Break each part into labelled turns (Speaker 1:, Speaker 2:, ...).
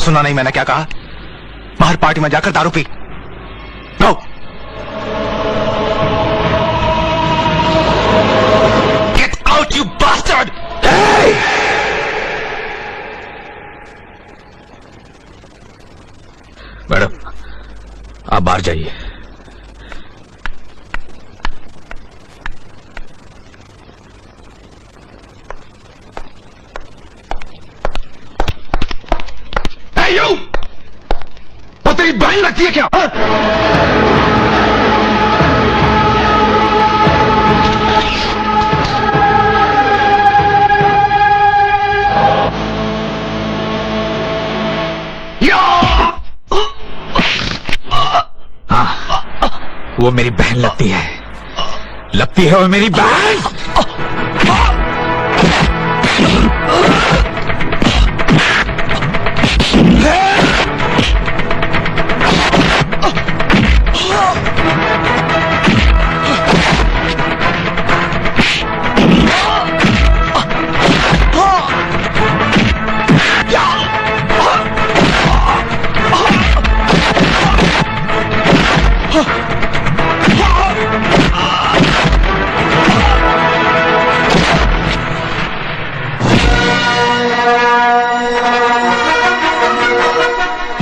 Speaker 1: सुना नहीं मैंने क्या कहा? बाहर पार्टी में जाकर दारू पी। Go. Get out you bastard. Madam, आप बाहर जाइए। वो तेरी बहन लगती है क्या? वो मेरी बहन लगती है, वो मेरी बहन।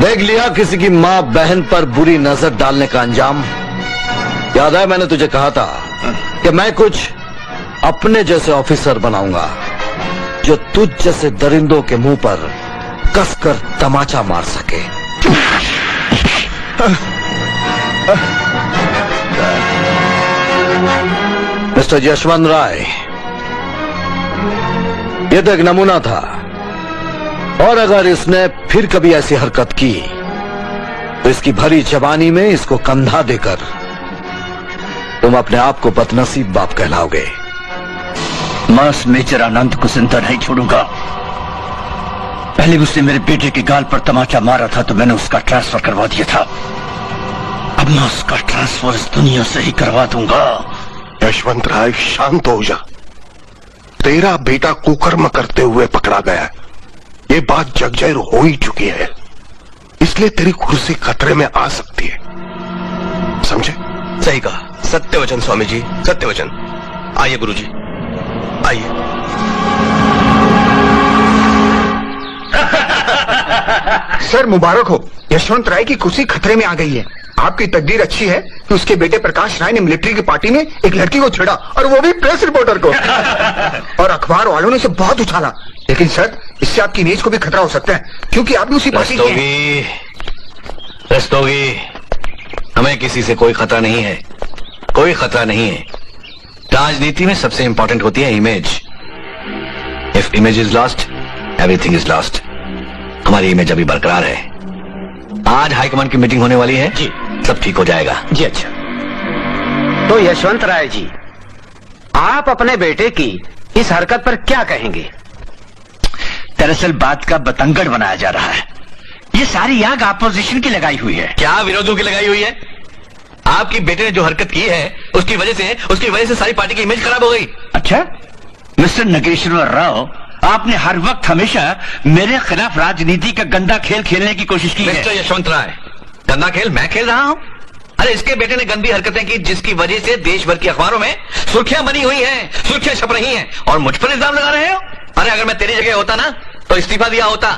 Speaker 2: देख लिया किसी की माँ बहन पर बुरी नजर डालने का अंजाम। याद है मैंने तुझे कहा था कि मैं कुछ अपने जैसे ऑफिसर बनाऊंगा जो तुझ जैसे दरिंदों के मुंह पर कसकर तमाचा मार सके। मिस्टर यशवंत राय, ये तो एक नमूना था, और अगर इसने फिर कभी ऐसी हरकत की तो इसकी भरी जवानी में इसको कंधा देकर तुम अपने आप को बदनसीब बाप कहलाओगे।
Speaker 3: मास मेजर आनंद को जिंदा नहीं छोड़ूंगा। पहले उसने मेरे बेटे के गाल पर तमाचा मारा था तो मैंने उसका ट्रांसफर करवा दिया था। अब मैं उसका ट्रांसफर इस दुनिया से ही करवा दूंगा।
Speaker 4: यशवंत राय, शांत हो जा। तेरा बेटा कुकर्म करते हुए पकड़ा गया। ये बात जग जाहिर हो ही चुकी है, इसलिए तेरी कुर्सी खतरे में आ सकती है, समझे?
Speaker 1: सही कहा, सत्य वचन स्वामी जी, सत्य वचन। आइए गुरुजी, आइए।
Speaker 5: सर मुबारक हो, यशवंत राय की कुर्सी खतरे में आ गई है। आपकी तकदीर अच्छी है कि उसके बेटे प्रकाश राय ने मिलिट्री की पार्टी में एक लड़की को छेड़ा, और वो भी प्रेस रिपोर्टर को। और अखबार वालों ने इसे बहुत उछाला। लेकिन सर, इससे आपकी इमेज को भी खतरा हो सकता है, क्योंकि आप भी उसी पार्टी के हैं।
Speaker 3: रस्तोगी, हमें किसी से कोई खतरा नहीं है, कोई खतरा नहीं है। राजनीति में सबसे इंपॉर्टेंट होती है image. If image is lost, everything is lost. हमारी इमेज अभी बरकरार है। आज हाईकमांड की मीटिंग होने वाली है जी, सब ठीक हो जाएगा
Speaker 1: जी। अच्छा,
Speaker 6: तो यशवंत राय जी, आप अपने बेटे की इस हरकत पर क्या कहेंगे?
Speaker 3: दरअसल बात का बतंगड़ बनाया जा रहा है। ये सारी आग अपोजिशन की लगाई हुई है।
Speaker 1: क्या विरोधियों की लगाई हुई है? आपकी बेटे ने जो हरकत की है उसकी वजह से सारी पार्टी की इमेज खराब हो गई।
Speaker 3: अच्छा, मिस्टर नागेश्वर राव, आपने हर वक्त हमेशा मेरे खिलाफ राजनीति का गंदा खेल खेलने की कोशिश की है।
Speaker 1: मिस्टर यशवंत राय, गंदा खेल मैं खेल रहा हूं? अरे इसके बेटे ने गंदी हरकतें की जिसकी वजह से देश भर की अखबारों में सुर्खियां बनी हुई हैं, सुर्खियां छप रही हैं, और मुझ पर इल्जाम लगा रहे हो। अरे अगर मैं तेरी जगह होता ना तो इस्तीफा दिया होता।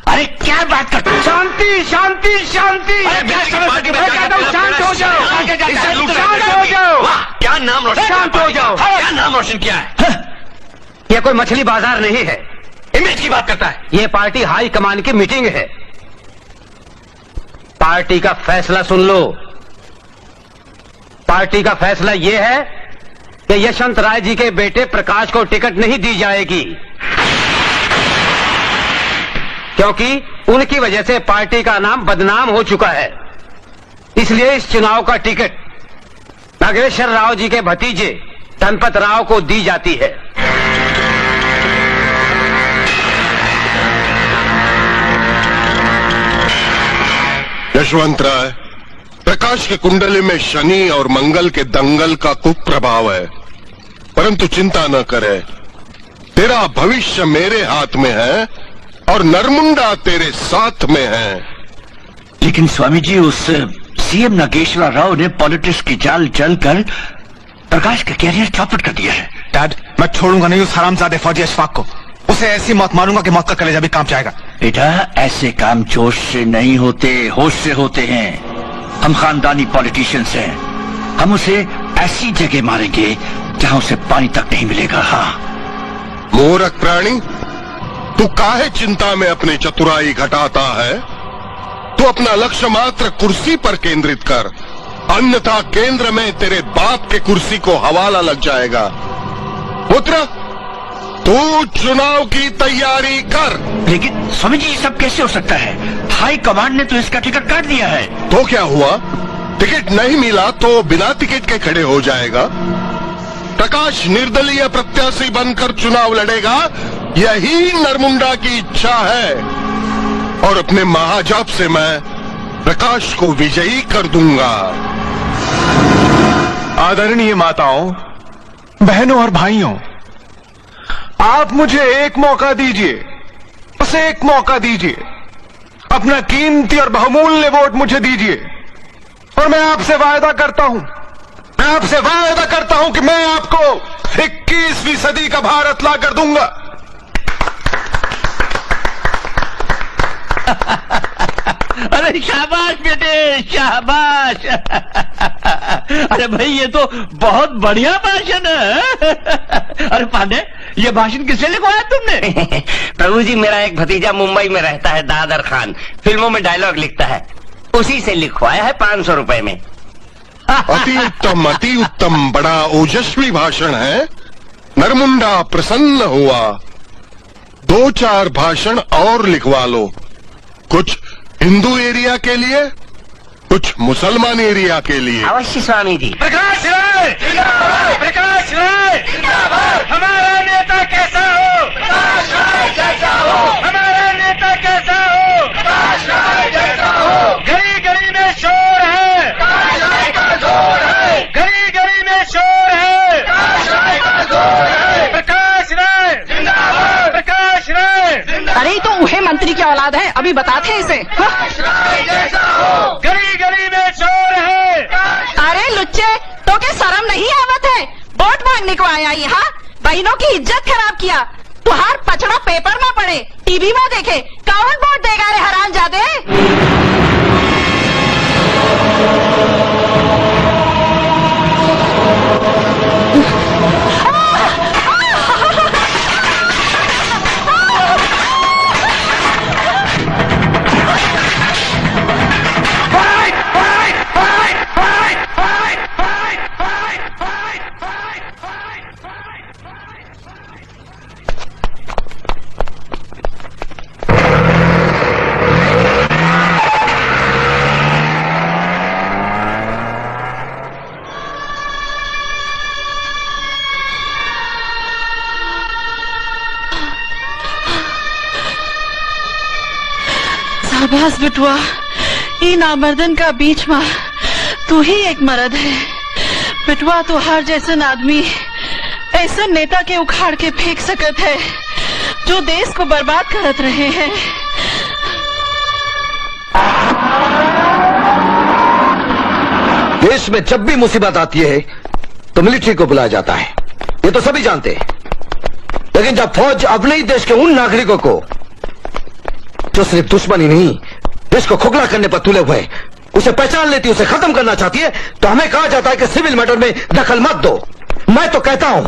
Speaker 3: अरे क्या बात करते हो?
Speaker 6: शांति शांति शांति। शांत हो जाओ, शांत हो जाओ।
Speaker 1: क्या नाम रोशन,
Speaker 6: शांत हो जाओ।
Speaker 1: क्या नाम रोशन किया है?
Speaker 6: यह कोई मछली बाजार नहीं है।
Speaker 1: इमेज की बात करता है।
Speaker 6: यह पार्टी हाई कमान की मीटिंग है। पार्टी का फैसला सुन लो। पार्टी का फैसला यह है कि यशवंत राय जी के बेटे प्रकाश को टिकट नहीं दी जाएगी, क्योंकि उनकी वजह से पार्टी का नाम बदनाम हो चुका है। इसलिए इस चुनाव का टिकट नागेश्वर राव जी के भतीजे धनपत राव को दी जाती है।
Speaker 4: यशवंत राय, प्रकाश की कुंडली में शनि और मंगल के दंगल का कुप्रभाव है, परंतु चिंता न करे, तेरा भविष्य मेरे हाथ में है और नरमुंडा तेरे साथ में है।
Speaker 3: लेकिन स्वामी जी, उस सीएम नागेश्वर राव ने पॉलिटिक्स की चाल चलकर प्रकाश का कैरियर चौपट कर दिया है।
Speaker 5: डैड, मैं छोड़ूंगा नहीं उस हरामजादे फौजी अशफाक को। उसे ऐसी मौत मारूंगा कि मौत का कलेजा भी कांप जाएगा।
Speaker 3: बेटा, ऐसे काम जोश से नहीं होते, होश से होते हैं। हम खानदानी पॉलिटिशियंस हैं। हम उसे ऐसी जगह मारेंगे जहां उसे पानी तक नहीं मिलेगा। हाँ।
Speaker 4: मूर्ख प्राणी, तू काहे चिंता में अपनी चतुराई घटाता है? तू अपना लक्ष्य मात्र कुर्सी पर केंद्रित कर, अन्यथा केंद्र में तेरे बाप के कुर्सी को हवाला लग जाएगा। पुत्र, तू चुनाव की तैयारी कर।
Speaker 3: लेकिन स्वामी जी, ये सब कैसे हो सकता है? हाई कमांड ने तो इसका टिकट काट दिया है।
Speaker 4: तो क्या हुआ? टिकट नहीं मिला तो बिना टिकट के खड़े हो जाएगा। प्रकाश निर्दलीय प्रत्याशी बनकर चुनाव लड़ेगा, यही नरमुंडा की इच्छा है। और अपने महाजाप से मैं प्रकाश को विजयी कर दूंगा।
Speaker 5: आदरणीय माताओं, बहनों और भाइयों, आप मुझे एक मौका दीजिए, बस एक मौका दीजिए। अपना कीमती और बहुमूल्य वोट मुझे दीजिए और मैं आपसे वायदा करता हूं, कि मैं आपको 21वीं सदी का भारत ला कर दूंगा।
Speaker 1: अरे शाबाश बेटे, शाबाश। अरे भाई, ये तो बहुत बढ़िया भाषण है। अरे पांडे, ये भाषण किससे लिखवाया तुमने?
Speaker 6: प्रभु जी, मेरा एक भतीजा मुंबई में रहता है, दादर खान, फिल्मों में डायलॉग लिखता है, उसी से लिखवाया है 500 रुपए में।
Speaker 4: अति उत्तम, बड़ा ओजस्वी भाषण है। नरमुंडा प्रसन्न हुआ। 2-4 भाषण और लिखवा लो, कुछ हिंदू एरिया के लिए, कुछ मुसलमान एरिया के लिए।
Speaker 6: अवश्य स्वामी जी।
Speaker 5: प्रकाश राय जिंदाबाद, प्रकाश राय जिंदाबाद। हमारा नेता कैसा हो? प्रकाश राय जैसा हो। हमारा नेता कैसा हो? प्रकाश राय जैसा हो। गली गली में शोर है, प्रकाश राय का जोर है। गली गली में शोर है, प्रकाश राय का जोर है। प्रकाश राय जिंदाबाद, प्रकाश राय।
Speaker 7: अरे ये तो उहे मंत्री की औलाद है, अभी बताते हैं इसे।
Speaker 5: प्रकाश राय जैसा हो। गली गली में शोर है।
Speaker 7: अरे लुच्चे, तो क्या शर्म नहीं आवत है? वोट मांगने को आया यहाँ, बहनों की इज्जत खराब किया। तुहार पचड़ा पेपर में पड़े, टीवी में देखे, कौन वोट देगा रे हरामजादे? शाबाश बिटुआ, ई नामर्दन का बीच में तू ही एक मर्द है। बिटुआ, तो हर जैसन आदमी ऐसा नेता के उखाड़ के फेंक सकत है जो देश को बर्बाद करत रहे हैं।
Speaker 2: देश में जब भी मुसीबत आती है तो मिलिट्री को बुलाया जाता है, ये तो सभी जानते हैं। लेकिन जब फौज अपने ही देश के उन नागरिकों को जो सिर्फ दुश्मनी नहीं, देश को खोखला करने पर तुले हुए, उसे पहचान लेती, उसे खत्म करना चाहती है, तो हमें कहा जाता है कि सिविल मैटर में दखल मत दो। मैं तो कहता हूं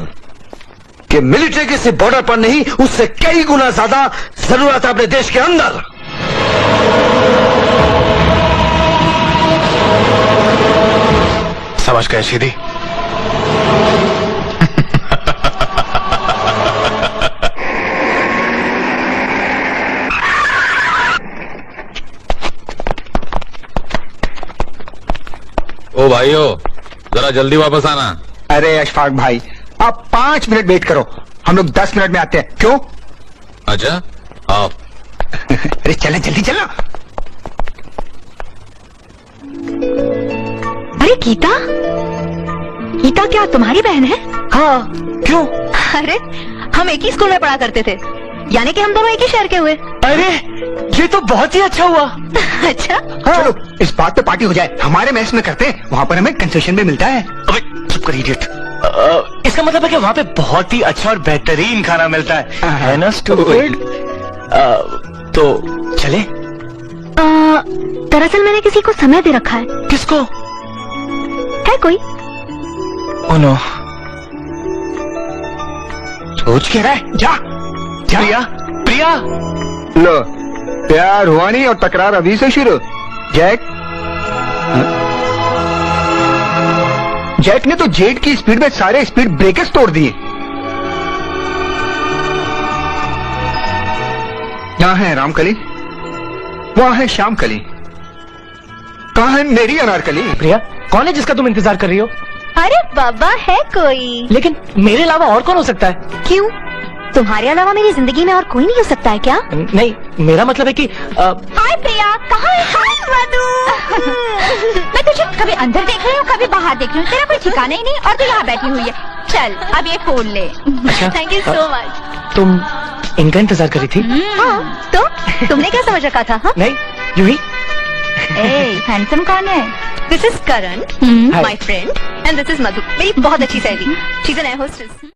Speaker 2: कि मिलिट्री की सिर्फ बॉर्डर पर नहीं, उससे कई गुना ज्यादा जरूरत है अपने देश के अंदर।
Speaker 5: समझ गए सीधी।
Speaker 8: ओ भाइयों, जरा जल्दी वापस आना।
Speaker 5: अरे अशफाक भाई, आप 5 मिनट वेट करो, हम लोग 10 मिनट में आते हैं। क्यों?
Speaker 8: अच्छा, आओ।
Speaker 5: अरे चले, जल्दी चलो।
Speaker 9: अरे गीता, गीता क्या तुम्हारी बहन है?
Speaker 5: हाँ, क्यों?
Speaker 9: अरे हम एक ही स्कूल में पढ़ा करते थे, यानी कि हम दोनों एक ही शहर के हुए।
Speaker 6: अरे ये तो बहुत ही अच्छा हुआ।
Speaker 9: अच्छा,
Speaker 5: चलो इस बात पे पार्टी हो जाए, हमारे मैस में करते हैं, वहाँ पर हमें कंसेशन भी मिलता है।
Speaker 6: अबे चुप कर इडियट। इसका मतलब है कि वहाँ पे बहुत ही अच्छा और बेहतरीन खाना मिलता है ना स्टूपिड? तो चले?
Speaker 9: दरअसल मैंने किसी को समय दे रखा है।
Speaker 6: किसको?
Speaker 9: है कोई?
Speaker 6: Oh no. सोच क्या रहा है? जा जा। प्रिया, प्रिया।
Speaker 5: लो, प्यार हुआ नहीं और तकरार अभी से शुरू। जैक जैक ने तो जेट की स्पीड में सारे स्पीड ब्रेकर्स तोड़ दिए। यहाँ है रामकली, वहाँ है श्यामकली, कहाँ है मेरी अनारकली?
Speaker 6: प्रिया, कौन है जिसका तुम इंतजार कर रही हो?
Speaker 9: अरे बाबा, है कोई?
Speaker 6: लेकिन मेरे अलावा और कौन हो सकता है?
Speaker 9: क्यों? तुम्हारे अलावा मेरी जिंदगी में और कोई नहीं हो सकता है क्या?
Speaker 6: नहीं, मेरा मतलब है कि
Speaker 9: हाय प्रिया, कहाँ है? हाय मधु। मैं तुझे कभी अंदर देख रही हूँ, कभी बाहर देख रही हूँ, तेरा कोई ठिकाना ही नहीं और तू यहाँ बैठी हुई है। चल अब ये फोन ले। Thank you so much.
Speaker 6: तुम इनका इंतजार कर रही थी?
Speaker 9: हाँ, तो तुमने क्या समझ रखा था? हाँ?
Speaker 6: नहीं, यूं ही।
Speaker 9: हैंडसम कौन है? This is Karan, my friend, and this is Madhu, मेरी बहुत अच्छी सहेली। She is an air hostess.